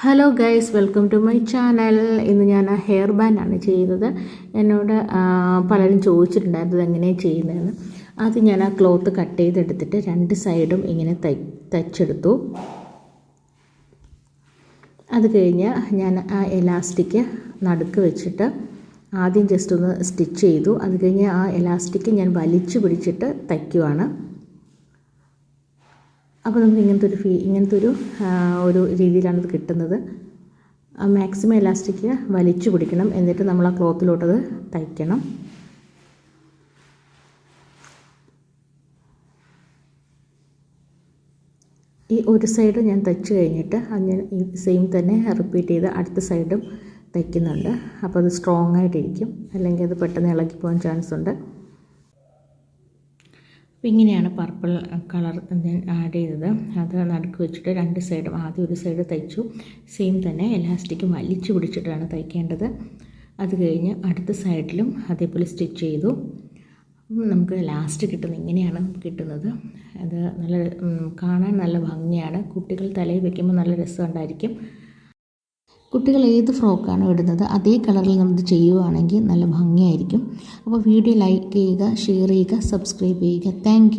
Hello guys, welcome to my channel. ഇന്ന് ഞാൻ hair ബാൻഡാണ് ചെയ്യുന്നത്. എന്നോട് പലരും ചോദിച്ചിട്ടുണ്ടായിരുന്നു എങ്ങനെയാണ് ചെയ്യുന്നതെന്ന്. ആദ്യം ഞാൻ ആ ക്ലോത്ത് കട്ട് ചെയ്തെടുത്തിട്ട് രണ്ട് സൈഡും ഇങ്ങനെ തയ്ച്ചെടുത്തു. അത് കഴിഞ്ഞ് ഞാൻ ആ എലാസ്റ്റിക് നടുക്ക് വെച്ചിട്ട് ആദ്യം ജസ്റ്റ് ഒന്ന് സ്റ്റിച്ച് ചെയ്തു. അത് കഴിഞ്ഞ് ആ എലാസ്റ്റിക് ഞാൻ വലിച്ചു പിടിച്ചിട്ട് തയ്ക്കുവാണ്. അപ്പോൾ നമുക്ക് ഇങ്ങനത്തെ ഒരു രീതിയിലാണ് ഇത് കിട്ടുന്നത്. മാക്സിമം എലാസ്റ്റിക് വലിച്ചു പിടിക്കണം, എന്നിട്ട് നമ്മൾ ആ ക്ലോത്തിലോട്ടത് തയ്ക്കണം. ഈ ഒരു സൈഡ് ഞാൻ തയ്ച്ച് കഴിഞ്ഞിട്ട് ഞാൻ ഈ സെയിം തന്നെ റിപ്പീറ്റ് ചെയ്ത് അടുത്ത സൈഡും തയ്ക്കുന്നുണ്ട്. അപ്പോൾ അത് സ്ട്രോങ് ആയിട്ടിരിക്കും, അല്ലെങ്കിൽ അത് പെട്ടെന്ന് ഇളകി പോകാൻ ചാൻസ് ഉണ്ട്. അപ്പോൾ ഇങ്ങനെയാണ് പർപ്പിൾ കളർ ഞാൻ ആഡ് ചെയ്തത്. അത് നടുക്ക് വെച്ചിട്ട് രണ്ട് സൈഡും ആദ്യം ഒരു സൈഡ് തയ്ച്ചു. സെയിം തന്നെ എലാസ്റ്റിക് വലിച്ചു പിടിച്ചിട്ടാണ് തയ്ക്കേണ്ടത്. അത് കഴിഞ്ഞ് അടുത്ത സൈഡിലും അതേപോലെ സ്റ്റിച്ച് ചെയ്തു. നമുക്ക് ലാസ്റ്റ് കിട്ടുന്നത് ഇങ്ങനെയാണ് കിട്ടുന്നത്. അത് നല്ല കാണാൻ നല്ല ഭംഗിയാണ്. കുട്ടികൾ തലയിൽ വയ്ക്കുമ്പോൾ നല്ല രസമുണ്ടായിരിക്കും. കുട്ടികൾ ഏത് ഫ്രോക്കാണോ ഇടുന്നത് അതേ കളറിൽ നമുക്ക് ചെയ്യുകയാണെങ്കിൽ നല്ല ഭംഗിയായിരിക്കും. അപ്പോൾ വീഡിയോ ലൈക്ക് ചെയ്യുക, ഷെയർ ചെയ്യുക, സബ്സ്ക്രൈബ് ചെയ്യുക. താങ്ക്